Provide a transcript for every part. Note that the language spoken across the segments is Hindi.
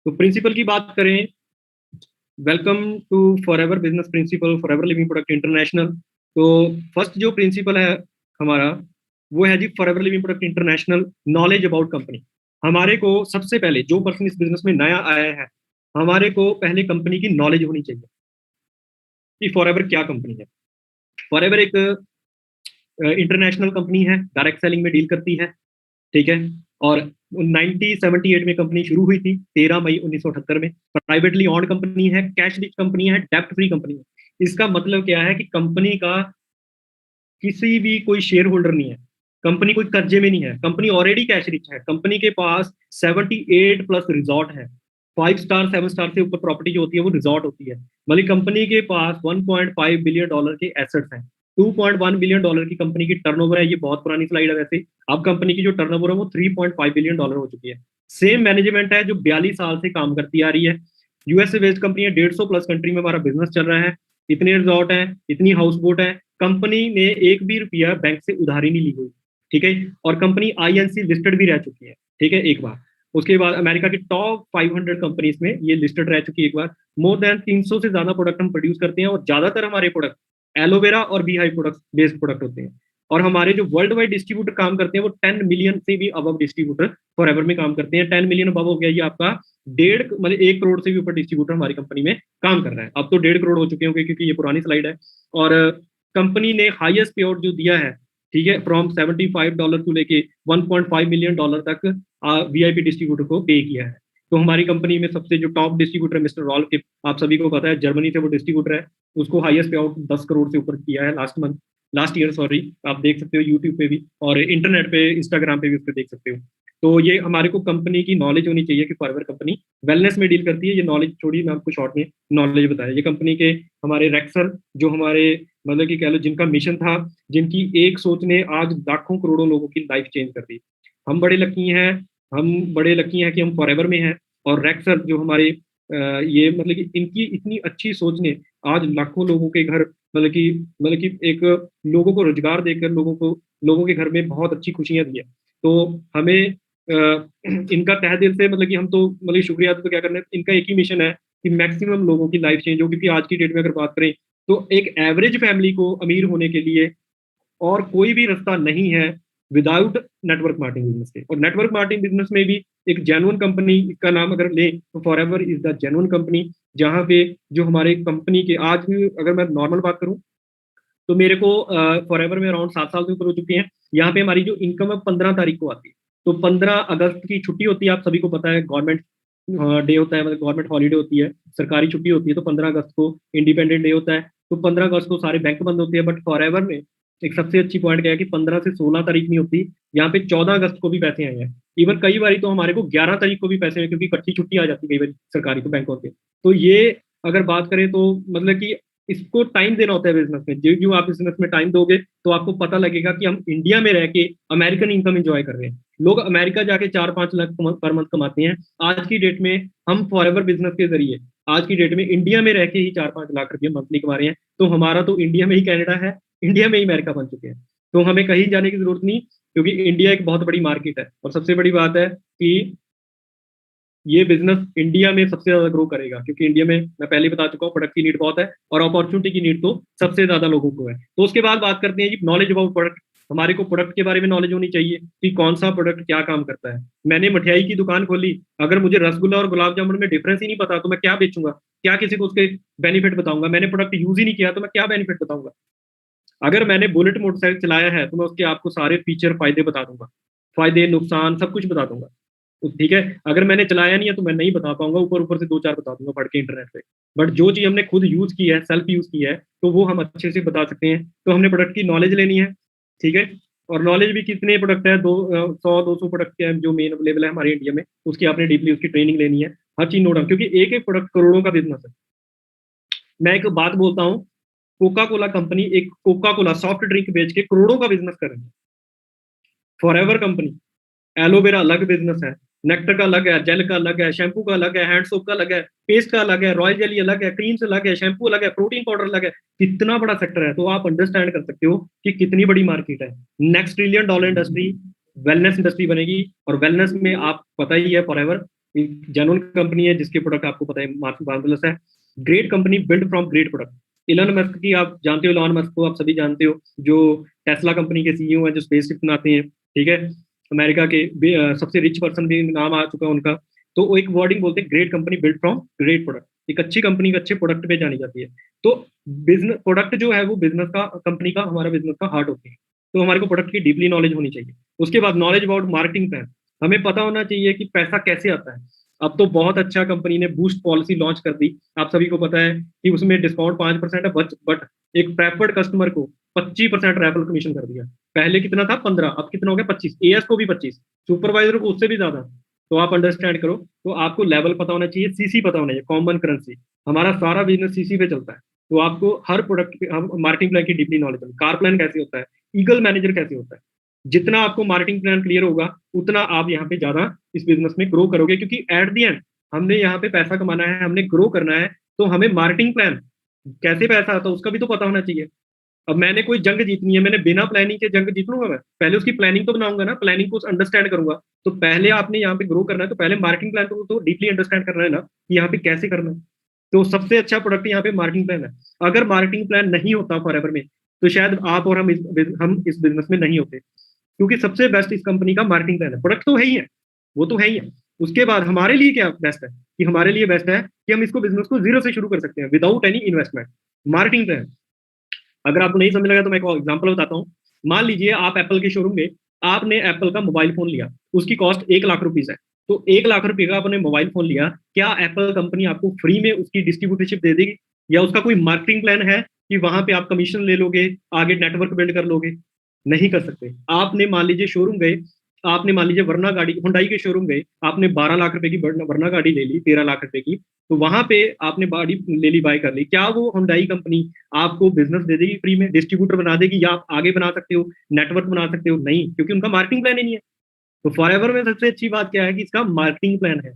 तो प्रिंसिपल की बात करें, welcome to Forever business principle Forever Living Product International. तो फर्स्ट जो प्रिंसिपल है हमारा, वो है जी Forever Living Product International, knowledge about company. हमारे को सबसे पहले जो पर्सन इस बिजनेस में नया आया है, हमारे को पहले कंपनी की नॉलेज होनी चाहिए कि फॉरएवर क्या कंपनी है। फॉरएवर एक इंटरनेशनल कंपनी है, डायरेक्ट सेलिंग में डील करती है, ठीक है। और 1978 में कंपनी शुरू हुई थी, 13 मई 1978 में। प्राइवेटली ऑन्ड कंपनी है, कैश रिच कंपनी है, डेप्ट फ्री कंपनी है। इसका मतलब क्या है कि कंपनी का किसी भी कोई शेयर होल्डर नहीं है, कंपनी कोई कर्जे में नहीं है, कंपनी ऑलरेडी कैश रिच है। कंपनी के पास 78 प्लस रिजॉर्ट है, 5 स्टार 7 स्टार से ऊपर प्रॉपर्टी जो होती है वो रिजॉर्ट होती है। मतलब कंपनी के पास $1.5 बिलियन के एसेट्स हैं। $2.1 बिलियन की कंपनी की टर्नओवर है। ये बहुत पुरानी स्लाइड है वैसे। अब कंपनी की जो टर्नओवर है वो $3.5 बिलियन हो चुकी है। सेम मैनेजमेंट है जो 42 साल से काम करती आ रही है। यूएसए बेस्ड कंपनी है, 150 प्लस कंट्री में हमारा बिजनेस चल रहा है। इतने रिजॉर्ट है, इतनी हाउस बोट है। कंपनी ने एक भी रुपया बैंक से उधारी नहीं ली हुई, ठीक है। और कंपनी आईएनसी लिस्टेड भी रह चुकी है, ठीक है, एक बार। उसके बाद अमेरिका की टॉप 500 कंपनीज में ये लिस्टेड रह चुकी है एक बार। मोर देन 300 से ज्यादा प्रोडक्ट हम प्रोड्यूस करते हैं, और ज्यादातर हमारे प्रोडक्ट एलोवेरा और बीहाइव प्रोडक्ट बेस्ड प्रोडक्ट होते हैं। और हमारे जो वर्ल्ड वाइड डिस्ट्रीब्यूटर काम करते हैं वो 10 मिलियन से भी अबव डिस्ट्रीब्यूटर फॉरएवर में काम करते हैं। 10 मिलियन अबव हो गया ये आपका, 1.5 करोड़ से भी ऊपर डिस्ट्रीब्यूटर हमारी कंपनी में काम कर रहा है। अब तो 1.5 करोड़ हो चुके होंगे क्योंकि ये पुरानी स्लाइड है। और कंपनी ने हाईएस्ट पे आउट जो दिया है, ठीक है, फ्रॉम $75 टू लेके $1.5 मिलियन तक वीआईपी डिस्ट्रीब्यूटर को पे किया है। तो हमारी कंपनी में सबसे जो टॉप डिस्ट्रीब्यूटर मिस्टर रॉल के, आप सभी को पता है, जर्मनी से वो डिस्ट्रीब्यूटर है। उसको हाईएस्ट पे आउट 10 करोड़ से ऊपर किया है लास्ट ईयर सॉरी। आप देख सकते हो यूट्यूब पे भी, और इंटरनेट पे इंस्टाग्राम पे भी उसको देख सकते हो। तो ये हमारे को कंपनी की नॉलेज होनी चाहिए कि फॉरएवर कंपनी वेलनेस में डील करती है। ये नॉलेज छोड़ी, मैं आपको शॉर्ट में नॉलेज बताया। ये कंपनी के हमारे रेक्सर जो हमारे मतलब कि कह लो जिनका मिशन था, जिनकी एक सोच ने आज लाखों करोड़ों लोगों की लाइफ चेंज कर दी। हम बड़े लकी हैं, हम बड़े लकी हैं कि हम फॉरएवर में हैं। और रेक्सर जो हमारे ये मतलब कि इनकी इतनी अच्छी सोच ने आज लाखों लोगों के घर मतलब कि एक लोगों को रोजगार देकर लोगों के घर में बहुत अच्छी खुशियां दी है। तो हमें इनका तहे दिल से मतलब कि हम तो मतलब शुक्रिया तो क्या करना है, इनका एक ही मिशन है कि मैक्सिमम लोगों की लाइफ चेंज हो। क्योंकि आज की डेट में अगर बात करें तो एक एवरेज फैमिली को अमीर होने के लिए और कोई भी रास्ता नहीं है विदाउट नेटवर्क मार्केटिंग बिजनेस के। और नेटवर्क मार्केटिंग बिजनेस में भी एक जेन्युइन कंपनी का नाम अगर ले तो forever is the genuine company. जहां पे जो हमारे कंपनी के आज भी अगर मैं नॉर्मल बात करूं तो मेरे को फॉरएवर में अराउंड 7 साल से ऊपर हो चुके हैं। यहाँ पे हमारी जो इनकम है 15 तारीख को आती है। तो 15 अगस्त की छुट्टी होती है, आप सभी को पता है, गवर्नमेंट डे होता है, मतलब गवर्नमेंट हॉलीडे होती है, सरकारी छुट्टी होती है। तो 15 अगस्त को इंडिपेंडेंट डे होता है। तो 15 अगस्त को सारे बैंक बंद होते हैं। बट फॉरएवर में एक सबसे अच्छी पॉइंट क्या है कि 15 से 16 तारीख नहीं होती, यहाँ पे 14 अगस्त को भी पैसे आए हैं। इवन कई बार तो हमारे को 11 तारीख को भी पैसे हैं, क्योंकि इकट्ठी छुट्टी आ जाती है कई बार सरकारी तो बैंकों के। तो ये अगर बात करें तो मतलब कि इसको टाइम देना होता है बिजनेस में। जो जो आप बिजनेस में टाइम दोगे तो आपको पता लगेगा कि हम इंडिया में रह के अमेरिकन इनकम एंजॉय कर रहे हैं। लोग अमेरिका जाके 4-5 लाख पर मंथ कमाते हैं। आज की डेट में हम फॉरएवर बिजनेस के जरिए आज की डेट में इंडिया में रह के ही 4-5 लाख रुपये मंथली कमा रहे हैं। तो हमारा तो इंडिया में ही कनाडा है, इंडिया में ही अमेरिका बन चुके हैं। तो हमें कहीं जाने की जरूरत नहीं, क्योंकि इंडिया एक बहुत बड़ी मार्केट है। और सबसे बड़ी बात है कि ये बिजनेस इंडिया में सबसे ज्यादा ग्रो करेगा, क्योंकि इंडिया में मैं पहले बता चुका हूँ प्रोडक्ट की नीड बहुत है, और अपॉर्चुनिटी की नीड तो सबसे ज्यादा लोगों को है। तो उसके बाद बात करते हैं जी नॉलेज अबाउट प्रोडक्ट। हमारे को प्रोडक्ट के बारे में नॉलेज होनी चाहिए कि कौन सा प्रोडक्ट क्या काम करता है। मैंने मठियाई की दुकान खोली, अगर मुझे रसगुल्ला और गुलाब जामुन में डिफरेंस ही नहीं पता तो मैं क्या बेचूंगा, क्या किसी को उसके बेनिफिट बताऊंगा। मैंने प्रोडक्ट यूज ही नहीं किया तो मैं क्या बेनिफिट बताऊंगा। अगर मैंने बुलेट मोटरसाइकिल चलाया है तो मैं उसके आपको सारे फीचर फायदे बता दूंगा, फायदे नुकसान सब कुछ बता दूंगा। तो ठीक है, अगर मैंने चलाया नहीं है तो मैं नहीं बता पाऊंगा, ऊपर ऊपर से 2-4 बता दूंगा पढ़ के इंटरनेट पे। बट जो चीज हमने खुद यूज की है, सेल्फ यूज की है, तो वो हम अच्छे से बता सकते हैं। तो हमने प्रोडक्ट की नॉलेज लेनी है, ठीक है। और नॉलेज भी कितने प्रोडक्ट है, 100-200 प्रोडक्ट के जो मेन अवेलेबल है हमारे इंडिया में, उसकी आपने डीपली उसकी ट्रेनिंग लेनी है, हर चीज नोट डाउन, क्योंकि एक एक प्रोडक्ट करोड़ों का बिजनेस है। मैं एक बात बोलता हूँ, कोका कोला कंपनी एक कोका कोला सॉफ्ट ड्रिंक बेच के करोड़ों का बिजनेस कर रही है। फॉरएवर कंपनी एलोवेरा अलग बिजनेस है, नेक्टर का अलग है, जेल का अलग है, शैम्पू का अलग है, हैंड सोप का अलग है, पेस्ट का अलग है, रॉयल जेली अलग है, क्रीम्स अलग है, शैम्पू अलग है, प्रोटीन पाउडर अलग है। कितना बड़ा सेक्टर है, तो आप अंडरस्टैंड कर सकते हो कि कितनी बड़ी मार्केट है। Next $1 trillion industry wellness industry बनेगी। और वेलनेस में आप पता ही है फॉरएवर जेन्युइन कंपनी है जिसके प्रोडक्ट आपको पता है मार्केट है। Great company build from great product. Elon Musk की आप जानते हो, इलॉन मस्क को आप सभी जानते हो, जो टेस्ला कंपनी के सीईओ हैं, जो स्पेसशिप बनाते हैं, ठीक है, अमेरिका के सबसे रिच पर्सन भी नाम आ चुका है उनका। तो वो एक वर्डिंग बोलते हैं, great company build from great product. एक अच्छी कंपनी अच्छे प्रोडक्ट पे जानी जाती है। तो बिजनेस प्रोडक्ट जो है वो बिजनेस का, कंपनी का, हमारा बिजनेस का हार्ट होती है। तो हमारे को प्रोडक्ट की डीपली नॉलेज होनी चाहिए। उसके बाद नॉलेज अबाउट मार्केटिंग प्लान। हमें पता होना चाहिए कि पैसा कैसे आता है। अब तो बहुत अच्छा कंपनी ने बूस्ट पॉलिसी लॉन्च कर दी। आप सभी को पता है कि उसमें डिस्काउंट 5% है, बट एक प्रेफर्ड कस्टमर को 25% रेफरल कमीशन कर दिया। पहले कितना था? 15, अब कितना हो गया? 25। एएस को भी 25, सुपरवाइजर को उससे भी ज्यादा। तो आप अंडरस्टैंड करो। तो आपको लेवल पता होना चाहिए, सीसी पता होना चाहिए, कॉमन करेंसी। हमारा सारा बिजनेस सीसी पे चलता है। तो आपको हर प्रोडक्ट हम मार्केटिंग प्लान की डीपली नॉलेज है। कार प्लान कैसे होता है, ईगल मैनेजर कैसे होता है। जितना आपको मार्केटिंग प्लान क्लियर होगा, उतना आप यहाँ पे ज्यादा इस बिजनेस में ग्रो करोगे। क्योंकि एट दी एंड हमने यहाँ पे पैसा कमाना है, हमने ग्रो करना है। तो हमें मार्केटिंग प्लान कैसे पैसा आता है उसका भी तो पता होना चाहिए। अब मैंने कोई जंग जीतनी है, मैंने बिना प्लानिंग के जंग जीत लूंगा? मैं पहले उसकी प्लानिंग तो बनाऊंगा ना, प्लानिंग को अंडरस्टैंड करूंगा। तो पहले आपने यहाँ पे ग्रो करना है, तो पहले मार्केटिंग प्लान तो डीपली अंडरस्टैंड करना है ना, कि यहाँ पे कैसे करना है। तो सबसे अच्छा प्रोडक्ट यहाँ पे मार्केटिंग प्लान है। अगर मार्केटिंग प्लान नहीं होता फॉरएवर में, तो शायद आप और हम इस बिजनेस में नहीं होते। क्योंकि सबसे बेस्ट इस कंपनी का मार्केटिंग प्लान है। प्रोडक्ट तो है ही है, वो तो है ही है। उसके बाद हमारे लिए क्या बेस्ट है, कि हमारे लिए बेस्ट है कि हम इसको बिजनेस को जीरो से शुरू कर सकते हैं without any investment. Marketing plan अगर आपको नहीं समझ लगा तो मैं एक एग्जाम्पल बताता हूँ। मान लीजिए आप एप्पल के शोरूम में, आपने एप्पल का मोबाइल फोन लिया, उसकी कॉस्ट 1 लाख रुपीज है। तो 1 लाख रुपए का आपने मोबाइल फोन लिया, क्या एप्पल कंपनी आपको फ्री में उसकी डिस्ट्रीब्यूटरशिप दे देगी? या उसका कोई मार्केटिंग प्लान है कि वहां पे आप कमीशन ले लोगे, आगे नेटवर्क बिल्ड कर लोगे? नहीं कर सकते। आपने मान लीजिए शोरूम गए, आपने मान लीजिए वरना गाड़ी, हुंडई के शोरूम गए, आपने 12 लाख रुपए की वरना गाड़ी ले ली, 13 लाख रुपए की। तो वहां पे आपने गाड़ी ले ली, बाय कर ली, क्या वो हुंडई कंपनी आपको बिजनेस दे देगी फ्री में, डिस्ट्रीब्यूटर बना देगी, या आप आगे बना सकते हो, नेटवर्क बना सकते हो? नहीं, क्योंकि उनका मार्केटिंग प्लान ही नहीं है। तो फॉरएवर में सबसे अच्छी बात क्या है कि इसका मार्केटिंग प्लान है।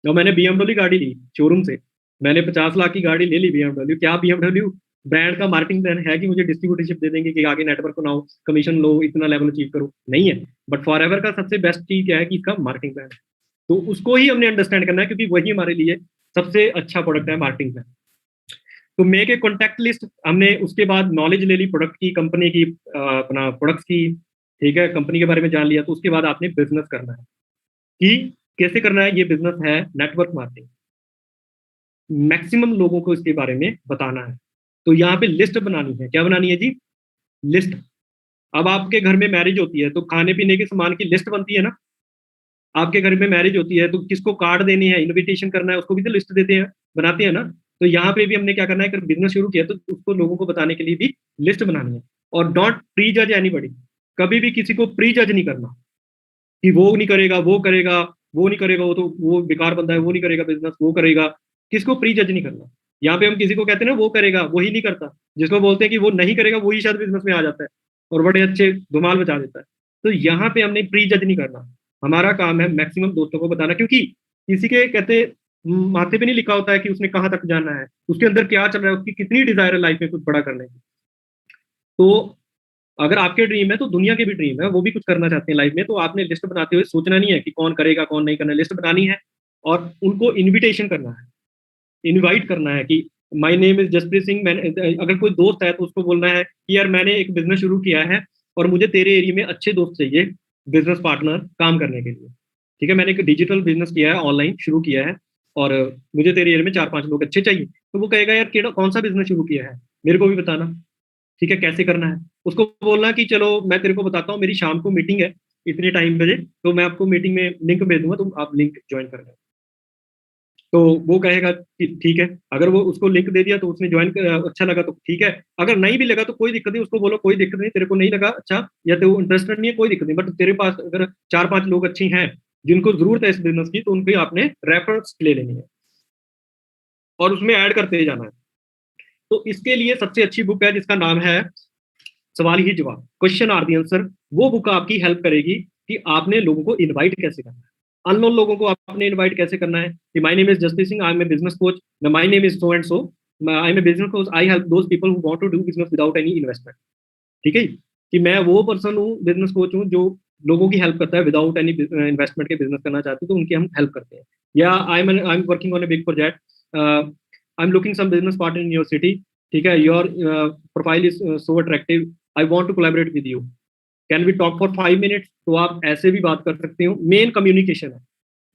तो मैंने बीएमडब्ल्यू गाड़ी ली शोरूम से, मैंने 50 लाख की गाड़ी ले ली बीएमडब्ल्यू। क्या बीएमडब्ल्यू ब्रांड का मार्केटिंग प्लान है कि मुझे डिस्ट्रीब्यूटरशिप दे देंगे कि आगे नेटवर्क बनाओ, कमीशन लो, इतना लेवल अचीव करो? नहीं है। बट फॉरएवर का सबसे बेस्ट चीज क्या है कि इसका मार्केटिंग प्लान है। तो उसको ही हमने अंडरस्टैंड करना है, क्योंकि वही हमारे लिए सबसे अच्छा प्रोडक्ट है, मार्केटिंग प्लान। तो मेक ए कॉन्टैक्ट लिस्ट, हमने उसके बाद नॉलेज ले ली प्रोडक्ट की, कंपनी की, अपना प्रोडक्ट्स की, ठीक है, कंपनी के बारे में जान लिया। तो उसके बाद आपने बिजनेस करना है कि कैसे करना है। ये बिजनेस है नेटवर्क मार्केटिंग। मैक्सिमम लोगों को इसके बारे में बताना है। तो यहाँ पे लिस्ट बनानी है। क्या बनानी है जी? लिस्ट। अब आपके घर में मैरिज होती है तो खाने पीने के सामान की लिस्ट बनती है ना। आपके घर में मैरिज होती है तो किसको कार्ड देने हैं, इनविटेशन करना है, उसको भी तो लिस्ट देते हैं, बनाते हैं ना। तो यहाँ पे भी हमने क्या करना है, अगर बिजनेस शुरू किया तो उसको लोगों को बताने के लिए भी लिस्ट बनानी है। और डोंट प्री जज एनीबॉडी। कभी भी किसी को प्री जज नहीं करना कि वो नहीं करेगा, वो करेगा, वो नहीं करेगा, वो तो वो बेकार बंदा है, वो नहीं करेगा बिजनेस, वो करेगा। किसको प्री जज नहीं करना। यहाँ पे हम किसी को कहते हैं ना वो करेगा, वही नहीं करता। जिसको बोलते हैं कि वो नहीं करेगा, वही शायद बिजनेस में आ जाता है और बड़े अच्छे धुमाल मचा देता है। तो यहाँ पे हमने प्री जज नहीं करना। हमारा काम है मैक्सिमम दोस्तों को बताना, क्योंकि किसी के कहते माथे पे नहीं लिखा होता है कि उसने कहाँ तक जाना है, उसके अंदर क्या चल रहा है, उसकी कितनी डिजायर है लाइफ में कुछ बड़ा करने की। तो अगर आपके ड्रीम है तो दुनिया के भी ड्रीम है, वो भी कुछ करना चाहते हैं लाइफ में। तो आपने लिस्ट बनाते हुए सोचना नहीं है कि कौन करेगा कौन नहीं करना, लिस्ट बनानी है और उनको इनविटेशन करना है, इनवाइट करना है कि my name is Jaspreet Singh. मैंने, अगर कोई दोस्त है तो उसको बोलना है कि यार मैंने एक बिजनेस शुरू किया है और मुझे तेरे एरिया में अच्छे दोस्त चाहिए, बिजनेस पार्टनर काम करने के लिए। ठीक है, मैंने एक डिजिटल बिजनेस किया है, ऑनलाइन शुरू किया है, और मुझे तेरे एरिया में 4-5 लोग अच्छे चाहिए। तो वो कहेगा यार केड़ा कौन सा बिजनेस शुरू किया है, मेरे को भी बताना। ठीक है, कैसे करना है। उसको बोलना कि चलो मैं तेरे को बताता हूँ, मेरी शाम को मीटिंग है इतने टाइम बजे, तो मैं आपको मीटिंग में लिंक भेज दूंगा, तुम आप लिंक ज्वाइन कर लेना। तो वो कहेगा कि ठीक है। अगर वो उसको लिंक दे दिया तो उसने ज्वाइन कर, अच्छा लगा तो ठीक है, अगर नहीं भी लगा तो कोई दिक्कत नहीं, उसको बोलो कोई दिक्कत नहीं, तेरे को नहीं लगा अच्छा, या तो इंटरेस्टेड नहीं है, कोई दिक्कत नहीं। बट तेरे पास अगर 4-5 लोग अच्छे हैं जिनको जरूरत है इस बिजनेस की, तो उनकी आपने रेफरेंस ले लेनी है और उसमें ऐड करते जाना है। तो इसके लिए सबसे अच्छी बुक है जिसका नाम है सवाल ही जवाब, क्वेश्चन आर दी आंसर। वो बुक आपकी हेल्प करेगी कि आपने लोगों को इनवाइट कैसे करना है, अननोन लोगों को आपने इनवाइट कैसे करना है। कि my name is Jaspreet Singh, I am a business coach, my name is so and so, I am a business coach, I help those people who want to do business without any investment. ठीक है, कि मैं वो पर्सन हूँ, बिजनेस कोच हूँ, जो लोगों की हेल्प करता है विदाउट एनी इन्वेस्टमेंट के बिजनेस करना चाहते हो तो उनकी हम हेल्प करते हैं। या I am working on a big project, I am looking some business partner in your city, ठीक है, your profile is so attractive, I want to collaborate with you, can we talk for 5 minutes. तो आप ऐसे भी बात कर सकते हो। मेन कम्युनिकेशन है,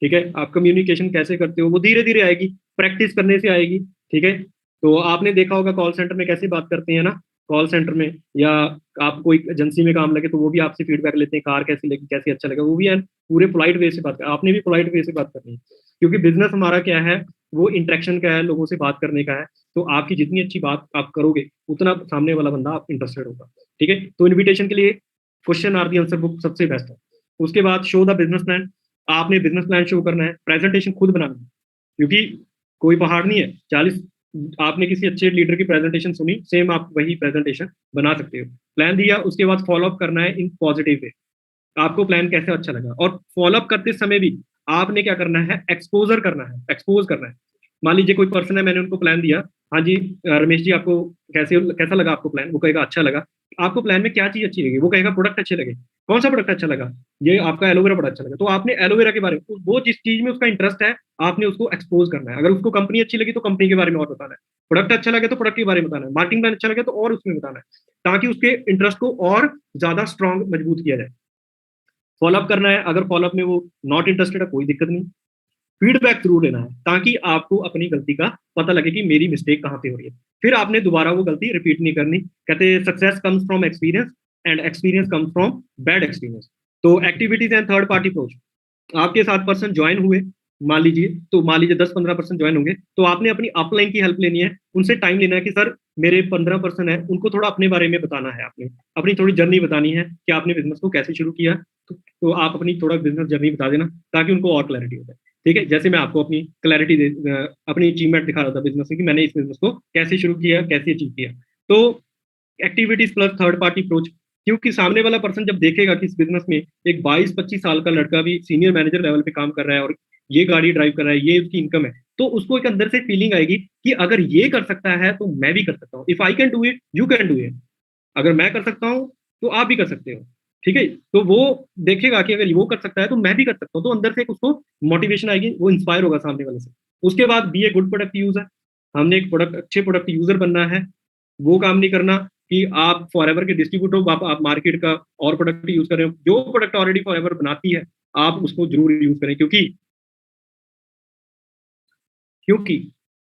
ठीक है। आप कम्युनिकेशन कैसे करते हो वो धीरे धीरे आएगी, प्रैक्टिस करने से आएगी, ठीक है। तो आपने देखा होगा कॉल सेंटर में कैसे बात करते हैं ना, कॉल सेंटर में, या आप कोई एजेंसी में काम लगे तो वो भी आपसे फीडबैक लेते हैं, कार कैसी लगी, कैसे अच्छा लगा, वो भी है पूरे पोलाइट वे से बात कर, आपने भी पोलाइट वे से बात करनी है, क्योंकि बिजनेस हमारा क्या है, वो इंटरेक्शन का है, लोगों से बात करने का है। तो आपकी जितनी अच्छी बात आप करोगे उतना सामने वाला बंदा आप इंटरेस्टेड होगा, ठीक है। तो इन्विटेशन के लिए question are the answer book सबसे बेस्ट है। उसके बाद शो द बिजनेस प्लान, आपने बिजनेस प्लान शो करना है, प्रेजेंटेशन खुद बनाना है, क्योंकि कोई पहाड़ नहीं है 40, आपने किसी अच्छे लीडर की प्रेजेंटेशन सुनी, सेम आप वही प्रेजेंटेशन बना सकते हो। प्लान दिया, उसके बाद फॉलोअप करना है इन पॉजिटिव वे, आपको प्लान कैसे अच्छा लगा, और फॉलोअप करते समय भी आपने क्या करना है, एक्सपोजर करना है, एक्सपोज करना है। मान लीजिए कोई पर्सन है, मैंने उनको प्लान दिया, हाँ जी रमेश जी आपको कैसे कैसा लगा आपको प्लान, वो कहेगा अच्छा लगा। आपको प्लान में क्या चीज अच्छी लगी, वो कहेगा प्रोडक्ट अच्छे लगे, कौन सा प्रोडक्ट अच्छा लगा, ये आपका एलोवेरा बड़ा अच्छा लगा। तो आपने एलोवेरा के बारे में, वो जिस चीज में उसका इंटरेस्ट है आपने उसको एक्सपोज करना है। अगर उसको कंपनी अच्छी लगी तो कंपनी के बारे में और बताना है, प्रोडक्ट अच्छा लगे तो प्रोडक्ट के बारे में बताना है, मार्केटिंग प्लान अच्छा लगे तो और उसमें बताना है, ताकि उसके इंटरेस्ट को और ज्यादा स्ट्रॉन्ग मजबूत किया जाए। फॉलोअप करना है, अगर फॉलोअप में वो नॉट इंटरेस्टेड है कोई दिक्कत नहीं, फीडबैक जरूर लेना है, ताकि आपको अपनी गलती का पता लगे कि मेरी मिस्टेक कहाँ पे हो रही है, फिर आपने दोबारा वो गलती रिपीट नहीं करनी। कहते हैं success comes from experience and experience comes from bad experience. तो activities and third party approach, आपके साथ पर्सन ज्वाइन हुए, मान लीजिए, तो मान लीजिए 10-15% ज्वाइन होंगे, तो आपने अपनी अपलाइन की हेल्प लेनी है, उनसे टाइम लेना है कि सर मेरे 15% है, उनको थोड़ा अपने बारे में बताना है, आपने अपनी थोड़ी जर्नी बतानी है कि आपने बिजनेस को कैसे शुरू किया। तो आप अपनी थोड़ा बिजनेस जर्नी बता देना, ताकि उनको और क्लैरिटी हो जाए, ठीक है। जैसे मैं आपको अपनी क्लैरिटी अपनी अचीवमेंट दिखा रहा था बिजनेस में कि मैंने इस बिजनेस को कैसे शुरू किया, कैसे अचीव किया। तो activities plus third party approach, क्योंकि सामने वाला पर्सन जब देखेगा कि इस बिजनेस में एक 22-25 साल का लड़का भी सीनियर मैनेजर लेवल पे काम कर रहा है और ये गाड़ी ड्राइव कर रहा है, ये उसकी इनकम है, तो उसको एक अंदर से फीलिंग आएगी कि अगर ये कर सकता है तो मैं भी कर सकता हूँ, if I can do it you can do it, अगर मैं कर सकता हूँ तो आप भी कर सकते हो, ठीक है। तो वो देखेगा कि अगर वो कर सकता है तो मैं भी कर सकता हूँ, तो अंदर से एक उसको मोटिवेशन आएगी, वो इंस्पायर होगा सामने वाले से। उसके बाद be a good product user, हमने एक प्रोडक्ट अच्छे प्रोडक्ट यूजर बनना है। वो काम नहीं करना कि आप फॉर एवर के डिस्ट्रीब्यूटर हो, आप मार्केट का और प्रोडक्ट यूज कर रहे हो, जो प्रोडक्ट ऑलरेडी फॉर एवर बनाती है आप उसको जरूर यूज करें, क्योंकि क्योंकि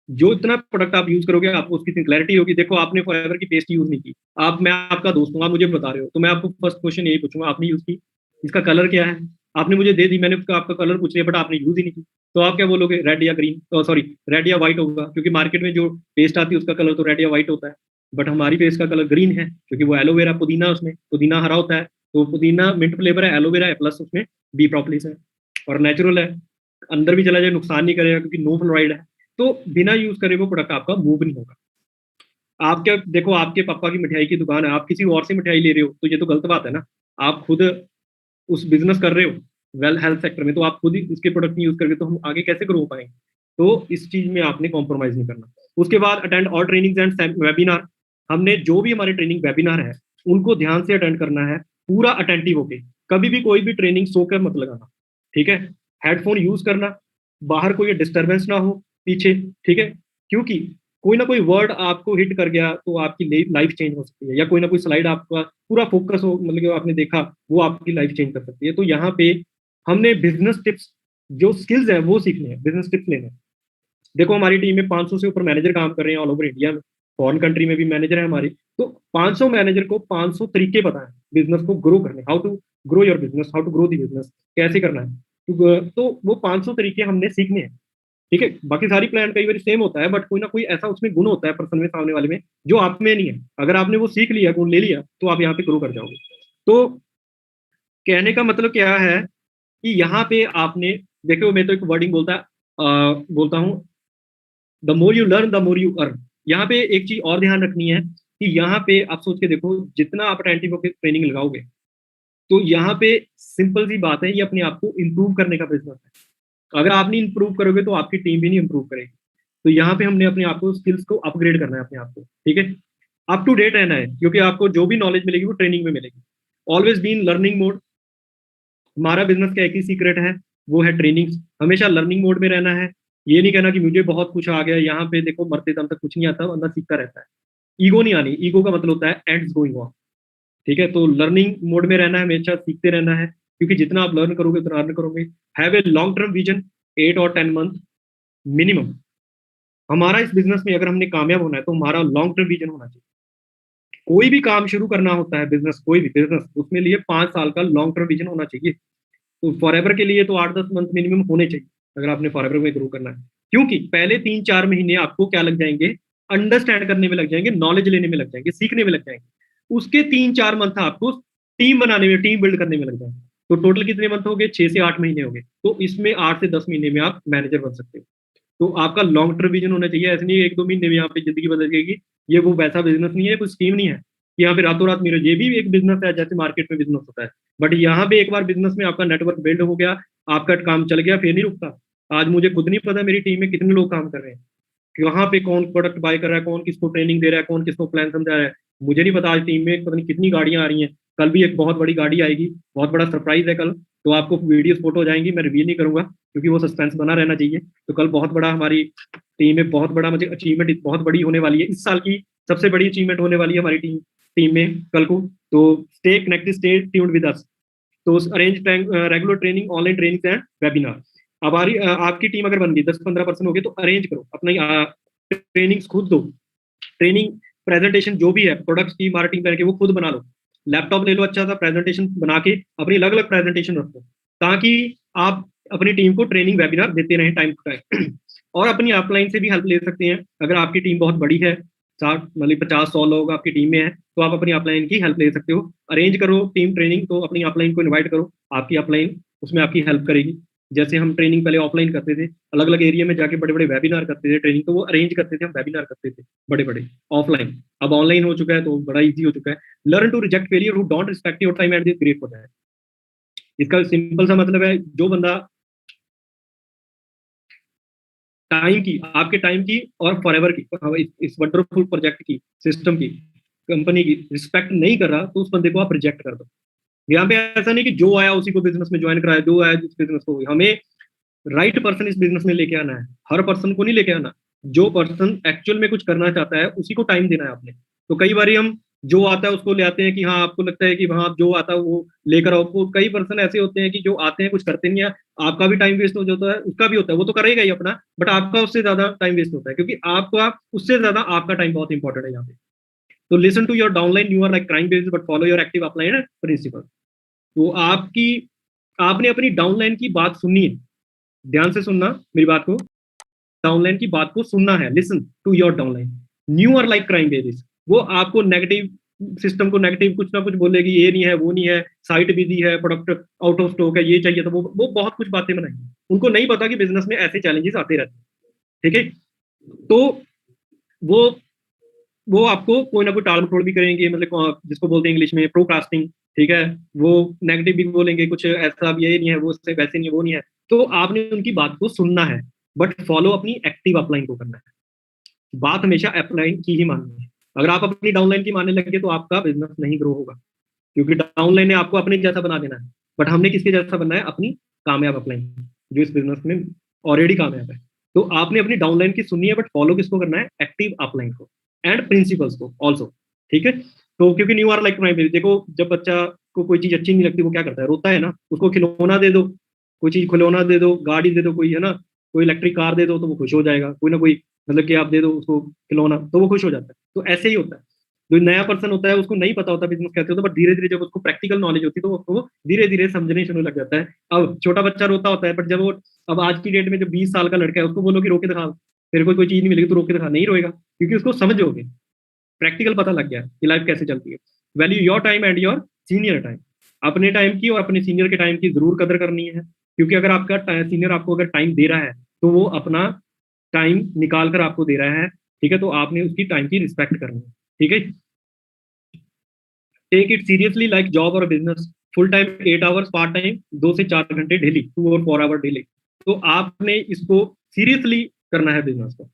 जो इतना प्रोडक्ट आप यूज करोगे आपको उसकी इतनी क्लैरिटी होगी। देखो आपने फॉरएवर की पेस्ट यूज नहीं की, आप, मैं आपका दोस्त हूँ, आप मुझे बता रहे हो, तो मैं आपको फर्स्ट क्वेश्चन यही पूछूंगा आपने यूज की, इसका कलर क्या है, आपने मुझे दे दी, मैंने उसका आपका कलर पूछ लिया बट आपने यूज ही नहीं की, तो आप क्या बोलोगे, रेड या ग्रीन, सॉरी रेड या व्हाइट होगा, क्योंकि मार्केट में जो पेस्ट आती है उसका कलर तो रेड या व्हाइट होता है, बट हमारी पेस्ट का कलर ग्रीन है, क्योंकि वो एलोवेरा पुदीना, उसमें पुदीना हरा होता है, तो पुदीना मिंट फ्लेवर है, एलोवेरा है, प्लस उसमें बी प्रोपलिस है और नेचुरल है, अंदर भी चला जाए नुकसान नहीं करेगा क्योंकि नो फ्लोराइड है। तो बिना यूज करे वो प्रोडक्ट आपका मूव नहीं होगा। आप क्या देखो, आपके पापा की मिठाई की दुकान है, आप किसी और से मिठाई ले रहे हो तो ये तो गलत बात है ना। आप खुद उस बिजनेस कर रहे हो वेल हेल्थ सेक्टर में, तो आप खुद ही उसके प्रोडक्ट नहीं यूज करके तो हम आगे कैसे ग्रो हो पाएंगे। तो इस चीज में आपने कॉम्प्रोमाइज नहीं करना। उसके बाद attend all training and webinar, हमने जो भी हमारे ट्रेनिंग वेबिनार है उनको ध्यान से अटेंड करना है, पूरा अटेंटिव होके, कभी भी कोई भी ट्रेनिंग सो कर मत लगाना, ठीक है। हेडफोन यूज करना, बाहर कोई डिस्टर्बेंस ना हो पीछे, ठीक है, क्योंकि कोई ना कोई वर्ड आपको हिट कर गया तो आपकी लाइफ चेंज हो सकती है, या कोई ना कोई स्लाइड आपका पूरा फोकस हो, मतलब कि आपने देखा, वो आपकी लाइफ चेंज कर सकती है। तो यहाँ पे हमने बिजनेस टिप्स, जो स्किल्स हैं वो सीखने हैं, बिजनेस टिप्स लेने हैं। देखो हमारी टीम में 500 से ऊपर मैनेजर काम कर रहे हैं ऑल ओवर इंडिया में, फॉरेन कंट्री में भी मैनेजर है हमारी, तो 500 मैनेजर को 500 तरीके पता है बिजनेस को ग्रो करने, how to grow your business, how to grow the business, कैसे करना है। तो वो 500 तरीके हमने सीखने हैं, ठीक है। बाकी सारी प्लान कई बार सेम होता है, बट कोई ना कोई ऐसा उसमें गुण होता है पर्सन में, सामने वाले में, जो आप में नहीं है। अगर आपने वो सीख लिया, गुण ले लिया, तो आप यहाँ पे ग्रो कर जाओगे। तो कहने का मतलब क्या है कि यहाँ पे आपने, देखो मैं तो एक वर्डिंग बोलता हूँ, the more you learn the more you earn. यहाँ पे एक चीज और ध्यान रखनी है कि यहाँ पे आप सोच के देखो, जितना आप अटेंटिव होकर ट्रेनिंग लगाओगे, तो यहाँ पे सिंपल सी बात है, ये अपने आप को इंप्रूव करने का बिजनेस है। अगर आप नहीं इंप्रूव करोगे तो आपकी टीम भी नहीं इंप्रूव करेगी। तो यहाँ पे हमने अपने आप को, स्किल्स को अपग्रेड करना है अपने आप को, ठीक है। अप टू डेट रहना है, क्योंकि आपको जो भी नॉलेज मिलेगी वो ट्रेनिंग में मिलेगी। Always be in learning mode, हमारा बिजनेस का एक ही सीक्रेट है, वो है ट्रेनिंग। हमेशा लर्निंग मोड में रहना है। ये नहीं कहना कि मुझे बहुत कुछ आ गया, यहाँ पे देखो मरते दम तक कुछ नहीं आता, बंदा सीखता रहता है। ईगो नहीं आनी, ईगो का मतलब होता है एंड्स गोइंग ऑन। ठीक है, तो लर्निंग मोड में रहना है, हमेशा सीखते रहना है, क्योंकि जितना आप लर्न करोगे उतना अर्न करोगे। Have a long term vision, 8 और 10 मंथ मिनिमम। हमारा इस बिजनेस में अगर हमने कामयाब होना है तो हमारा लॉन्ग टर्म विजन होना चाहिए। कोई भी काम शुरू करना होता है, बिजनेस, कोई भी बिजनेस, उसमें लिए 5 साल का लॉन्ग टर्म विजन होना चाहिए। तो फॉरएवर के लिए तो 8-10 मंथ मिनिमम होने चाहिए, अगर आपने फॉरएवर में ग्रो करना है। क्योंकि पहले 3-4 महीने आपको क्या लग जाएंगे, अंडरस्टैंड करने में लग जाएंगे, नॉलेज लेने में लग जाएंगे, सीखने में लग जाएंगे। उसके 3-4 मंथ आपको टीम बनाने में, टीम बिल्ड करने में लग जाएंगे। तो टोटल कितने मंथ हो गए, 6 से 8 महीने हो गए। तो इसमें 8 से 10 महीने में आप मैनेजर बन सकते हो। तो आपका लॉन्ग टर्म विजन होना चाहिए। ऐसे नहीं 1-2 महीने में यहाँ पे जिंदगी बदल जाएगी। ये वो वैसा बिजनेस नहीं है, कोई स्कीम नहीं है कि यहाँ पे रातों रात मेरा, ये भी एक बिजनेस है जैसे मार्केट में बिजनेस होता है। बट यहाँ पे एक बार बिजनेस में आपका नेटवर्क बिल्ड हो गया, आपका काम चल गया, फिर नहीं रुकता। आज मुझे खुद नहीं पता मेरी टीम में कितने लोग काम कर रहे हैं, कहाँ पे कौन प्रोडक्ट बाय कर रहा है, कौन किसको ट्रेनिंग दे रहा है, कौन किसको प्लान समझा रहा है। मुझे नहीं पता आज टीम में पता नहीं कितनी गाड़ियां आ रही हैं। कल भी एक बहुत बड़ी गाड़ी आएगी, बहुत बड़ा सरप्राइज है कल। तो आपको वीडियोस फोटो जाएंगी, मैं रिवील नहीं करूंगा क्योंकि वो सस्पेंस बना रहना चाहिए। तो कल बहुत बड़ा हमारी टीम में, बहुत बड़ा मुझे अचीवमेंट बहुत बड़ी होने वाली है। इस साल की सबसे बड़ी अचीवमेंट होने वाली है हमारी टीम टीम में कल को। तो stay connected, stay tuned with us. तो arrange regular training, online training and webinar. अब आपकी टीम अगर बन गई, 10-15% हो गए, तो अरेंज करो अपना ट्रेनिंग खुद दो। ट्रेनिंग प्रेजेंटेशन जो भी है प्रोडक्ट्स की, मार्केटिंग करके वो खुद बना लो। लैपटॉप ले लो, अच्छा सा प्रेजेंटेशन बना के अपनी अलग अलग प्रेजेंटेशन रखो, ताकि आप अपनी टीम को ट्रेनिंग वेबिनार देते रहें टाइम टू टाइम। और अपनी अपलाइन से भी हेल्प ले सकते हैं। अगर आपकी टीम बहुत बड़ी है, 60 मतलब 50-100 लोग आपकी टीम में है, तो आप अपनी अपलाइन की हेल्प ले सकते हो। अरेंज करो टीम ट्रेनिंग, तो अपनी अपलाइन को इन्वाइट करो, आपकी अपलाइन उसमें आपकी हेल्प करेगी। जैसे हम ट्रेनिंग पहले ऑफलाइन करते थे, अलग अलग एरिया में जाके बड़े बड़े वेबिनार करते थे, ट्रेनिंग तो वो अरेंज करते थे, हम वेबिनार करते थे बड़े बड़े ऑफलाइन। अब ऑनलाइन हो चुका है तो बड़ा इजी हो चुका है। Learn to reject failure who don't respect your time and this great for that. इसका सिंपल सा मतलब है, जो बंदा टाइम की, आपके टाइम की और फॉरएवर की, इस वंडरफुल प्रोजेक्ट की, सिस्टम की, कंपनी की रिस्पेक्ट नहीं कर रहा, तो उस बंदे को आप रिजेक्ट कर दो। यहाँ पे ऐसा नहीं कि जो आया उसी को बिजनेस में ज्वाइन कराया, जो आया जिस बिजनेस को, हमें राइट पर्सन इस बिजनेस में लेके आना है। हर पर्सन को नहीं लेके आना, जो पर्सन एक्चुअल में कुछ करना चाहता है उसी को टाइम देना है आपने। तो कई बार हम जो आता है उसको ले आते हैं कि हाँ आपको लगता है कि हाँ जो आता है वो लेकर आओ। तो कई पर्सन ऐसे होते हैं कि जो आते हैं कुछ करते नहीं है, आपका भी टाइम वेस्ट हो जाता है, उसका भी होता है, वो तो करेगा ही अपना, बट आपका उससे ज्यादा टाइम वेस्ट होता है, क्योंकि आपका उससे ज्यादा आपका टाइम बहुत इंपॉर्टेंट है यहाँ पे। तो listen to your downline, you are like crime based but follow your active upline principle. तो आपने अपनी डाउनलाइन की बात सुननी है, ध्यान से सुनना मेरी बात को। डाउनलाइन की बात को सुनना है, listen to your downline. New are like crime babies, वो आपको नेगेटिव, सिस्टम को नेगेटिव कुछ ना कुछ बोलेगी, ये नहीं है, वो नहीं है, साइट बिजी है, प्रोडक्ट आउट ऑफ स्टॉक है, ये चाहिए, तो वो बहुत कुछ बातें बनाएंगे। उनको नहीं पता कि बिजनेस में ऐसे चैलेंजेस आते रहते हैं। ठीक है, तो वो वो आपको कोई ना कोई टाल मटोल भी करेंगे, मतलब जिसको बोलते हैं इंग्लिश में प्रोकास्टिंग। ठीक है, वो नेगेटिव भी बोलेंगे, कुछ ऐसा भी ये नहीं है, वो वैसे नहीं है, वो नहीं है। तो आपने उनकी बात को सुनना है, बट फॉलो अपनी एक्टिव अपलाइन को करना है। बात हमेशा अपलाइन की ही माननी है। अगर आप अपनी डाउनलाइन की मानने लगे तो आपका बिजनेस नहीं ग्रो होगा, क्योंकि डाउनलाइन ने आपको अपने जैसा बना देना है। बट हमने किसके जैसा बनना है, अपनी कामयाब अपलाइन, जो इस बिजनेस में ऑलरेडी कामयाब है। तो आपने अपनी डाउनलाइन की सुननी है, बट फॉलो किसको करना है, एक्टिव अपलाइन को एंड प्रिंसिपल्स को ऑल्सो। ठीक है, तो क्योंकि न्यू आर लाइक प्राइमरी, देखो जब बच्चा को कोई चीज अच्छी नहीं लगती वो क्या करता है, रोता है ना। उसको खिलौना दे दो, कोई चीज खिलौना दे दो, गाड़ी दे दो कोई, है ना, कोई इलेक्ट्रिक कार दे दो तो वो खुश हो जाएगा। कोई ना कोई, मतलब कि आप दे दो उसको खिलौना तो वो खुश हो जाता है। तो ऐसे ही होता है, जो नया पर्सन होता है उसको नहीं पता होता बिजनेस कैसे होता है, बट धीरे धीरे जब उसको प्रैक्टिकल नॉलेज होती है तो वो धीरे धीरे समझने शुरू लग जाता है। अब छोटा बच्चा रोता होता है, बट जब वो, अब आज की डेट में जब 20 साल का लड़का है उसको बोलो कि रोके दिखा, तेरे को कोई चीज नहीं मिलेगी तो रोके दिखा, नहीं रोएगा, क्योंकि उसको समझ हो गई, प्रैक्टिकल पता लग गया कि लाइफ कैसे चलती है। Value your time and your senior time. अपने टाइम की और अपने सीनियर के टाइम की जरूर कदर करनी है, क्योंकि अगर आपका सीनियर आपको अगर टाइम दे रहा है तो वो अपना टाइम निकाल कर आपको दे रहा है। ठीक है, तो आपने उसकी टाइम की रिस्पेक्ट करनी है। ठीक है, take it seriously like job और business. Full time 8 hours, part time 2 से 4 घंटे डेली, 2 और 4 आवर डेली। तो आपने इसको सीरियसली करना है बिजनेस को।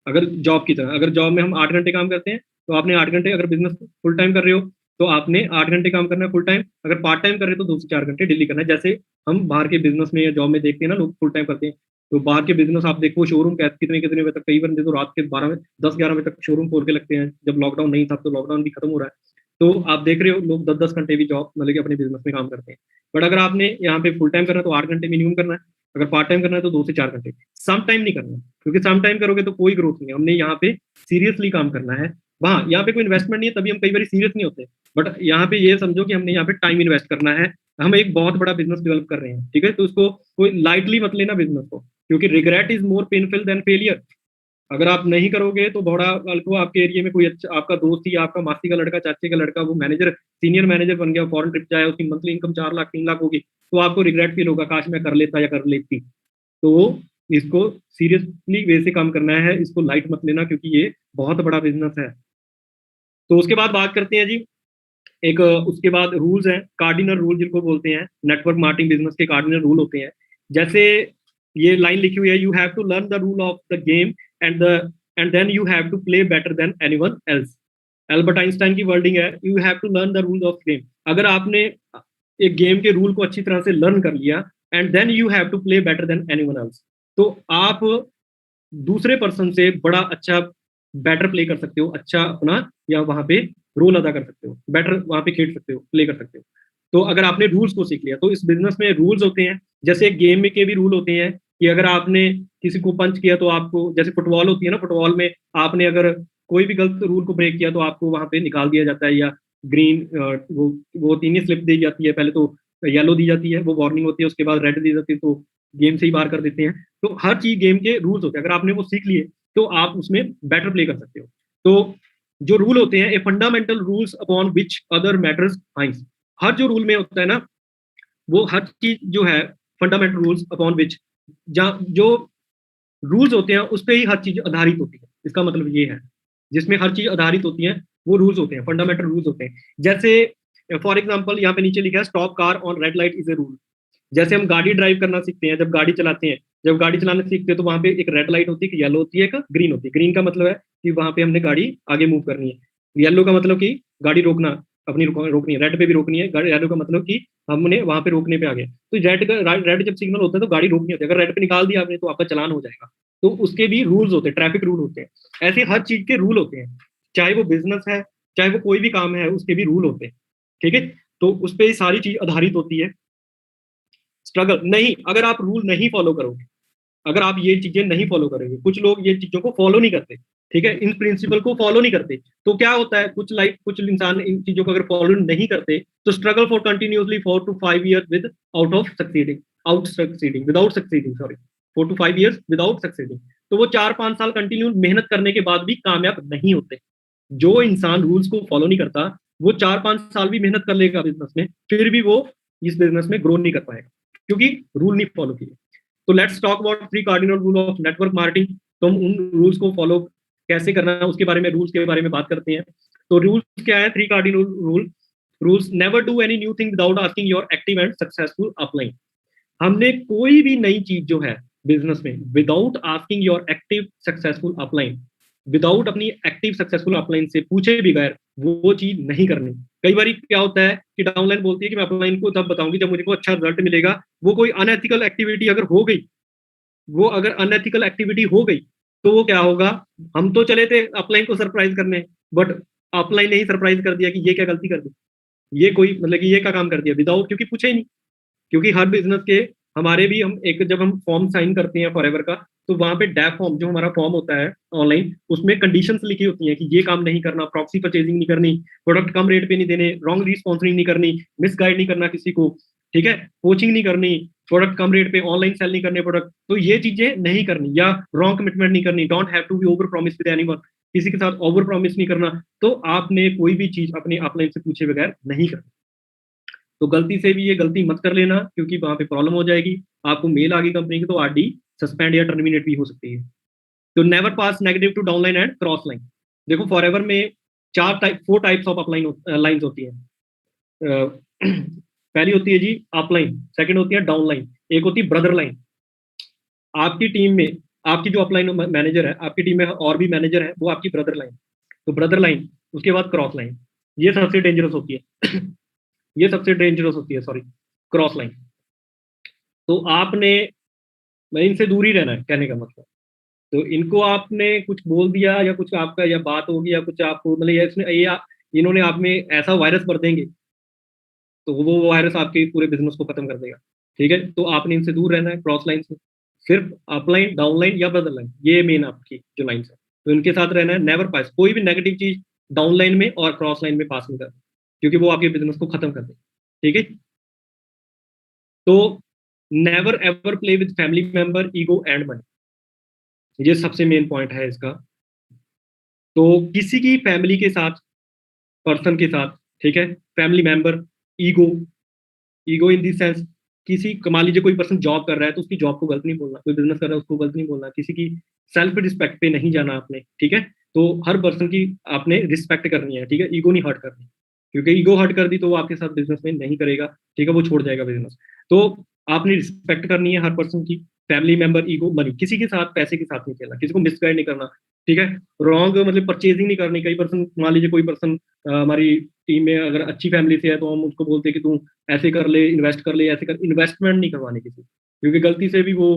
अगर जॉब की तरह, अगर जॉब में हम 8 घंटे काम करते हैं तो आपने 8 घंटे, अगर बिजनेस फुल टाइम कर रहे हो तो आपने 8 घंटे काम करना है फुल टाइम, अगर पार्ट टाइम कर रहे हो तो 2 से 4 घंटे डेली करना है। जैसे हम बाहर के बिजनेस में या जॉब में देखते हैं ना, लोग फुल टाइम करते हैं, तो बाहर के बिजनेस आप देखो, शोरूम कितने कितने बजे तक, कई बंदे तो रात के 12 में 10-11 बजे तक शोरूम खोल के लगते हैं। जब लॉकडाउन नहीं था, तो लॉकडाउन भी खत्म हो रहा है, तो आप देख रहे हो लोग 10-10 घंटे भी जॉब मतलब कि अपने बिजनेस में काम करते हैं। बट अगर आपने यहाँ पे फुल टाइम करना है तो 8 घंटे मिनिमम करना है, अगर पार्ट टाइम करना है तो 2 से 4 घंटे। सम टाइम नहीं करना, क्योंकि सम टाइम करोगे तो कोई ग्रोथ नहीं है। हमने यहाँ पे सीरियसली काम करना है। वहाँ यहाँ पे कोई इन्वेस्टमेंट नहीं है, तभी हम कई बार सीरियस नहीं होते। बट यहाँ पे ये समझो कि हमने यहाँ पे टाइम इन्वेस्ट करना है, हम एक बहुत बड़ा बिजनेस डेवलप कर रहे हैं, ठीक है। तो उसको कोई लाइटली मत लेना बिजनेस को, क्योंकि regret is more painful than failure. अगर आप नहीं करोगे तो बड़ा कल को आपके एरिया में कोई अच्छा आपका दोस्त ही, आपका मासी का लड़का, चाचे का लड़का, वो मैनेजर, सीनियर मैनेजर बन गया, फॉरेन ट्रिप जाए, उसकी मंथली इनकम 4 लाख 3 लाख होगी, तो आपको रिग्रेट फील होगा, काश मैं कर लेता या कर लेती। तो इसको सीरियसली वे से काम करना है, इसको लाइट मत लेना, क्योंकि ये बहुत बड़ा बिजनेस है। तो उसके बाद बात करते हैं जी, एक उसके बाद रूल्स हैं, कार्डिनल रूल जिनको बोलते हैं, नेटवर्क मार्केटिंग बिजनेस के कार्डिनल रूल होते हैं। जैसे ये लाइन लिखी हुई है, you have to learn the rule of the game and then you have to play better than anyone else. Albert Einstein की वर्डिंग है, you have to learn the rule of game. अगर आपने एक गेम के रूल को अच्छी तरह से लर्न कर लिया, and then you have to play better than anyone else, तो आप दूसरे पर्सन से बड़ा अच्छा बेटर प्ले कर सकते हो, अच्छा अपना या वहां पे रोल अदा कर सकते हो, बेटर वहां पे खेल सकते हो, प्ले कर सकते हो। तो अगर आपने रूल्स को सीख लिया, तो इस बिजनेस में रूल्स होते हैं, जैसे गेम में के भी रूल होते हैं कि अगर आपने किसी को पंच किया तो आपको, जैसे फुटबॉल होती है ना, फुटबॉल में आपने अगर कोई भी गलत रूल को ब्रेक किया तो आपको वहां पे निकाल दिया जाता है, या ग्रीन वो होती है, स्लिप दी जाती है, पहले तो येलो दी जाती है, वो वार्निंग होती है, उसके बाद रेड दी जाती है, तो गेम से ही बाहर कर देते हैं। तो हर चीज गेम के रूल्स होते हैं, अगर आपने वो सीख लिए तो आप उसमें बेटर प्ले कर सकते हो। तो जो रूल होते हैं, a fundamental rules upon which other matters hinges. हर जो रूल में होता है ना, वो हर चीज जो है, फंडामेंटल रूल्स अपॉन विच, जो रूल्स होते हैं उस पर ही हर चीज आधारित होती है। इसका मतलब ये है, जिसमें हर चीज आधारित होती है वो रूल्स होते हैं, फंडामेंटल रूल्स होते हैं। जैसे फॉर एग्जाम्पल यहाँ पे नीचे लिखा है, stop car on red light is a rule. जैसे हम गाड़ी ड्राइव करना सीखते हैं, जब गाड़ी चलाते हैं, जब गाड़ी चलाना सीखते हैं तो वहां पे एक रेड लाइट होती है, एक येलो होती है, एक ग्रीन होती है। ग्रीन का मतलब है कि वहां पे हमने गाड़ी आगे मूव करनी है, येलो का मतलब कि गाड़ी रोकना, अपनी रोकनी है, रेड पे भी रोकनी है, येलो का मतलब कि हमने वहां पे रोकने पे आ गए। तो रेड जब सिग्नल होता है तो गाड़ी रोकनी होती है, अगर रेड पे निकाल दिया आपने तो आपका चलान हो जाएगा। तो उसके भी रूल्स होते हैं, ट्रैफिक रूल होते हैं। ऐसे हर चीज के रूल होते हैं, चाहे वो बिजनेस है, चाहे वो कोई भी काम है, उसके भी रूल होते हैं, ठीक है। तो उस पर सारी चीज आधारित होती है। स्ट्रगल नहीं, अगर आप रूल नहीं फॉलो करोगे, अगर आप ये चीजें नहीं फॉलो करोगे, कुछ लोग ये चीजों को फॉलो नहीं करते, ठीक है, इन प्रिंसिपल को फॉलो नहीं करते, तो क्या होता है, कुछ इंसान इन चीजों को अगर फॉलो नहीं करते, तो struggle for continuously 4 to 5 years with out of succeeding out succeeding without succeeding sorry 4 to 5 years without succeeding. तो वो 4-5 साल कंटिन्यू मेहनत करने के बाद भी कामयाब नहीं होते। जो इंसान रूल्स को फॉलो नहीं करता, वो 4-5 साल भी मेहनत कर लेगा बिजनेस में, फिर भी वो इस बिजनेस में ग्रो नहीं कर पाएगा, क्योंकि रूल नहीं फॉलो किए। तो let's talk about 3 cardinal rule of network marketing. तो हम उन रूल्स को फॉलो कैसे करना है उसके बारे में, रूल्स के बारे में बात करते हैं। तो रूल्स क्या है, 3 cardinal rule. Rules, never do any new thing without asking your active and successful upline. हमने कोई भी नई चीज जो है बिजनेस में, without asking your active successful upline, without अपनी एक्टिव सक्सेसफुल अपलाइन से पूछे बगैर वो चीज नहीं करनी। कई बार क्या होता है कि डाउनलाइन बोलती है कि मैं अपलाइन को तब बताऊंगी जब मुझे को अच्छा रिजल्ट मिलेगा। वो कोई अनएथिकल एक्टिविटी अगर हो गई, वो अगर अनएथिकल एक्टिविटी हो गई, तो वो क्या होगा, हम तो चले थे अपलाइन को सरप्राइज करने, बट अपलाइन ने ही सरप्राइज कर दिया कि ये क्या गलती कर दी, ये कोई मतलब कि ये क्या काम कर दिया विदाउट, क्योंकि पूछे ही नहीं। क्योंकि हर बिजनेस के हमारे भी, हम एक जब हम फॉर्म साइन करते हैं फॉरएवर का, तो वहां पे डैप फॉर्म जो हमारा फॉर्म होता है ऑनलाइन, उसमें कंडीशंस लिखी होती हैं कि ये काम नहीं करना, प्रॉक्सी परचेजिंग नहीं करनी, प्रोडक्ट कम रेट पे नहीं देने, रॉन्ग रिस्पॉन्सिंग नहीं करनी, मिस गाइड नहीं करना किसी को, ठीक है, कोचिंग नहीं करनी, प्रोडक्ट कम रेट पे ऑनलाइन सेल नहीं करने प्रोडक्ट, तो ये चीजें नहीं करनी, या रॉन्ग कमिटमेंट नहीं करनी, don't have to be over promise with anyone, किसी के साथ ओवर प्रॉमिस नहीं करना। तो आपने कोई भी चीज अपने अपलाइन से पूछे बगैर नहीं करनी। तो गलती से भी ये गलती मत कर लेना, क्योंकि वहां पे प्रॉब्लम हो जाएगी, आपको मेल आ गई कंपनी की तो आरडी सस्पेंड या टर्मिनेट भी हो सकती है। तो never pass negative to downline and cross line. देखो फॉरएवर में 4 टाइप्स ऑफ अपलाइन लाइंस होती है। पहली होती है जी अपलाइन, सेकंड होती है डाउनलाइन, एक होती है ब्रदर लाइन। आपकी टीम में, आपकी जो अपलाइन मैनेजर है, आपकी टीम में और भी मैनेजर है, वो आपकी ब्रदर लाइन। तो ब्रदर लाइन, उसके बाद क्रॉस लाइन। ये सबसे डेंजरस होती है ये सबसे डेंजरस होती है, सॉरी, क्रॉस लाइन। तो आपने, मैं इनसे दूर ही रहना है कहने का मतलब। तो इनको आपने कुछ बोल दिया या कुछ आपका या बात होगी या कुछ आपको मतलब ये इसने ये इन्होंने आप में ऐसा वायरस भर देंगे, तो वो वायरस आपके पूरे बिजनेस को खत्म कर देगा। ठीक है, तो आपने इनसे दूर रहना है क्रॉस लाइन से। सिर्फ अपलाइन, डाउनलाइन या बदल लाइन, ये मेन आपकी जो लाइन है, तो इनके साथ रहना है। नेवर पास कोई भी नेगेटिव चीज डाउन लाइन में और क्रॉस लाइन में पास नहीं करना, क्योंकि वो आपके बिजनेस को खत्म कर देगा। ठीक है, तो never ever play with family member, ego and money, ये सबसे मेन पॉइंट है इसका। तो किसी की फैमिली के साथ, पर्सन के साथ, ठीक है, family member, ego, ego in the sense, किसी, मान लीजिए कोई पर्सन जॉब कर रहा है तो उसकी जॉब को गलत नहीं बोलना, कोई बिजनेस कर रहा है उसको गलत नहीं बोलना, किसी की सेल्फ रिस्पेक्ट पे नहीं जाना आपने। ठीक है, तो हर पर्सन की आपने रिस्पेक्ट करनी है। ठीक है, ईगो नहीं हर्ट करनी, क्योंकि ईगो हर्ट कर दी तो वो आपके साथ बिजनेस में नहीं करेगा। ठीक है, वो छोड़ जाएगा बिजनेस। तो आपने रिस्पेक्ट करनी है हर पर्सन की। फैमिली मेंबर, ईगो, मनी, किसी के साथ पैसे के साथ नहीं खेलना, किसी को मिसगाइड नहीं करना। ठीक है, रॉन्ग मतलब परचेजिंग नहीं करनी। कई पर्सन, मान लीजिए कोई पर्सन हमारी टीम में अगर अच्छी फैमिली से है तो हम उसको बोलते हैं कि तू ऐसे कर ले, इन्वेस्ट कर ले, ऐसे कर, इन्वेस्टमेंट नहीं करवानी किसी, क्योंकि गलती से भी वो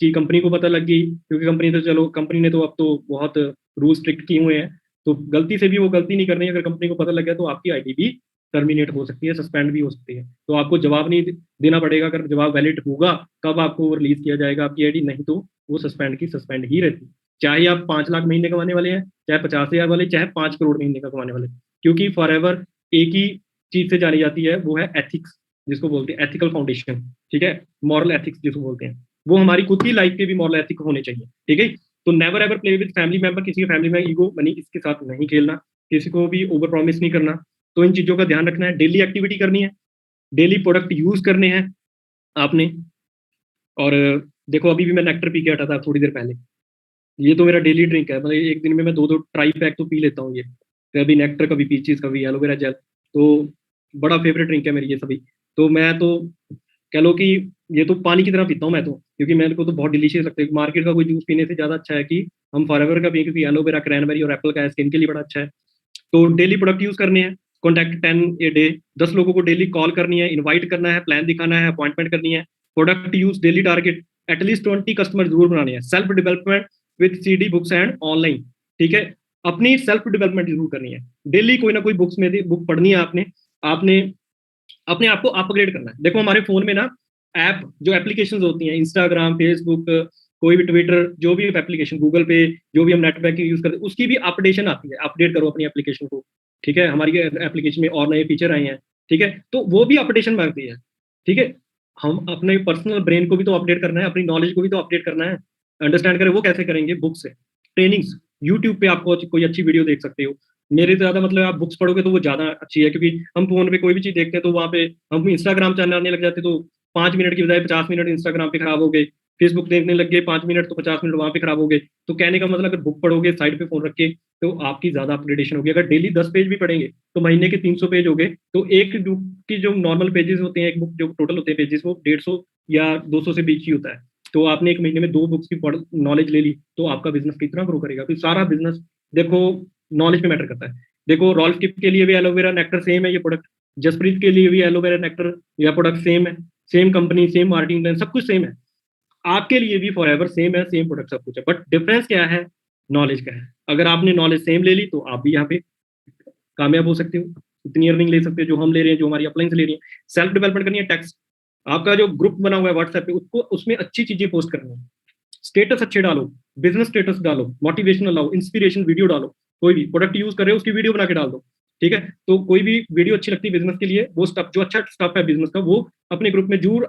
चीज कंपनी को पता लग गई, क्योंकि कंपनी तो चलो, कंपनी ने तो अब तो बहुत रूल स्ट्रिक्ट किए हुए हैं, तो गलती से भी वो गलती नहीं करनी है। अगर कंपनी को पता लग गया तो आपकी आईडी भी टर्मिनेट हो सकती है, सस्पेंड भी हो सकती है। तो आपको जवाब नहीं देना पड़ेगा। अगर जवाब वैलिड होगा तब आपको रिलीज किया जाएगा आपकी आईडी, नहीं तो वो सस्पेंड की सस्पेंड ही रहती है। चाहे आप 5 लाख महीने कमाने वाले हैं, चाहे 50,000 वाले, चाहे 5 करोड़ महीने का कमाने वाले, क्योंकि फॉर एवर एक ही चीज से जानी जाती है, वो है एथिक्स, जिसको बोलते हैं एथिकल फाउंडेशन। ठीक है, मॉरल एथिक्स जिसको बोलते हैं, वो हमारी खुद की लाइफ के भी मॉरल एथिक होने चाहिए। ठीक है, तो never ever play with family member, किसी की फैमिली में ईगो, मनी, इसके साथ नहीं खेलना, किसी को भी ओवर प्रॉमिस नहीं करना। तो इन चीजों का ध्यान रखना है। डेली एक्टिविटी करनी है, डेली प्रोडक्ट यूज करने हैं आपने। और देखो, अभी भी मैं नेक्टर पी के हटा था थोड़ी देर पहले। ये तो मेरा डेली ड्रिंक है, मतलब एक दिन में मैं 2-2 ट्राई पैक तो पी लेता हूँ ये, कभी नेक्टर, कभी पीचीज, कभी एलोवेरा जेल। तो बड़ा फेवरेट ड्रिंक है मेरी ये सभी। तो मैं तो कह लो कि ये तो पानी की तरह पीता हूँ मैं तो, क्योंकि मेरे को तो बहुत डिलीशियस लगता है। मार्केट का कोई जूस पीने से ज्यादा अच्छा है कि हम फॉरएवर का पिए, क्योंकि एलोवेरा, क्रैनबेरी और एप्पल का है, स्किन के लिए बड़ा अच्छा है। तो डेली प्रोडक्ट यूज करने हैं। कॉन्टैक्ट 10 ए डे, 10 लोगों को डेली कॉल करनी है, इन्वाइट करना है, प्लान दिखाना है, अपॉइंटमेंट करनी है। Product use daily target at least 20 customer जरूर बनाने हैं। Self development with CD books and online. ठीक है, अपनी सेल्फ डेवलपमेंट जरूर करनी है। डेली कोई ना कोई बुक्स में बुक पढ़नी है आपने। आपने अपने आप को अपग्रेड करना है। देखो हमारे फोन में ना ऐप, जो एप्लीकेशंस होती हैं, इंस्टाग्राम, फेसबुक, कोई भी ट्विटर, जो भी एप्लीकेशन, गूगल पे, जो भी हम नेट बैंकिंग यूज करते हैं, उसकी भी अपडेशन आती है। अपडेट करो अपनी एप्लीकेशन को। ठीक है, हमारी एप्लीकेशन में और नए फीचर आए हैं। ठीक है, तो वो भी अपडेशन मांगती है। ठीक है, हम अपने पर्सनल ब्रेन को भी तो अपडेट करना है, अपनी नॉलेज को भी तो अपडेट करना है। अंडरस्टैंड करें, वो कैसे करेंगे? बुक से, ट्रेनिंग्स, यूट्यूब पे आपको कोई अच्छी वीडियो देख सकते हो। मेरे से ज्यादा मतलब आप बुक्स पढ़ोगे तो वो ज्यादा अच्छी है, क्योंकि हम फोन पे कोई भी चीज देखते हैं तो वहाँ पे हम इंस्टाग्राम चैनल आने लग जाते, तो 5 मिनट की बजाय 50 मिनट इंस्टाग्राम पे खराब हो गए। फेसबुक देखने लग गए 5 मिनट, तो 50 मिनट वहां पे खराब हो गए। तो कहने का मतलब, अगर बुक पढ़ोगे साइड पे फोन रख के, तो आपकी ज्यादा अपग्रेडेशन होगी। अगर डेली 10 पेज भी पढ़ेंगे तो महीने के 300 पेज हो गए। तो एक बुक की जो नॉर्मल पेजेस होते हैं, एक बुक जो टोटल होते हैं पेजेस, वो 150 या 200 से बीच ही होता है। तो आपने एक महीने में 2 बुक्स की नॉलेज ले ली, तो आपका बिजनेस कितना ग्रो करेगा? तो सारा बिजनेस देखो नॉलेज पे मैटर करता है। देखो रॉल्फ किप के लिए भी एलोवेरा नेक्टर सेम है ये प्रोडक्ट, जसप्रीत के लिए भी एलोवेरा नेक्टर या प्रोडक्ट सेम है। सेम कंपनी, सेम मार्केटिंग, सब कुछ सेम है। आपके लिए भी फॉर एवर सेम है, सेम प्रोडक्ट, सब कुछ है। बट डिफरेंस क्या है? नॉलेज का है। अगर आपने नॉलेज सेम ले ली तो आप भी यहाँ पे कामयाब हो सकते हो, इतनी अर्निंग ले सकते हो जो हम ले रहे हैं, जो हमारी अपलाइन से ले रही है। सेल्फ डेवलपमेंट करनी है, टेक्स्ट, आपका जो ग्रुप बना हुआ है व्हाट्सएप पे, उसको, उसमें अच्छी चीजें पोस्ट करनी है। स्टेटस अच्छे डालो, बिजनेस स्टेटस डालो, मोटिवेशनल डालो, इंस्पिरेशन वीडियो डालो। कोई भी प्रोडक्ट यूज कर रहे हो उसकी वीडियो बना के डाल दो। ठीक है, तो कोई भी वीडियो अच्छी लगती है बिजनेस के लिए, वो स्टफ जो अच्छा स्टफ है बिजनेस का, वो अपने ग्रुप में जरूर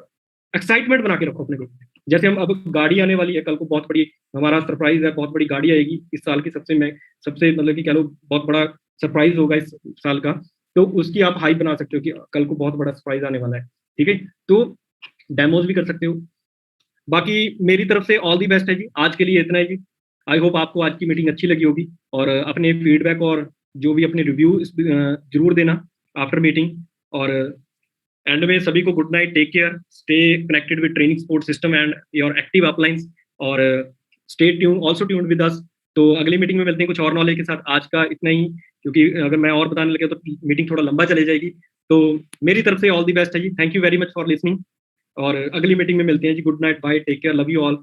एक्साइटमेंट बना के रखो अपने ग्रुप में। जैसे हम अब गाड़ी आने वाली है, कल को बहुत बड़ी हमारा सरप्राइज है, बहुत बड़ी गाड़ी आएगी इस साल की, सबसे मतलब कि कह लो बहुत बड़ा सरप्राइज होगा इस साल का। तो उसकी आप हाइप बना सकते हो कि कल को बहुत बड़ा सरप्राइज आने वाला है। ठीक है, तो डेमोज भी कर सकते हो। बाकी मेरी तरफ से ऑल दी बेस्ट है जी, आज के लिए इतना है जी। आई होप आपको आज की मीटिंग अच्छी लगी होगी, और अपने फीडबैक और जो भी अपने रिव्यू जरूर देना आफ्टर मीटिंग। और एंड में सभी को good night, take care, stay connected with training support system and your active uplines, और stay tune, also tune with us तो अगली मीटिंग में मिलते हैं कुछ और नॉलेज के साथ। आज का इतना ही, क्योंकि अगर मैं और बताने लगे तो मीटिंग थोड़ा लंबा चली जाएगी। तो मेरी तरफ से ऑल द बेस्ट है जी। Thank you very much for listening, और अगली मीटिंग में मिलते हैं जी। Good night, bye, take care, love you all.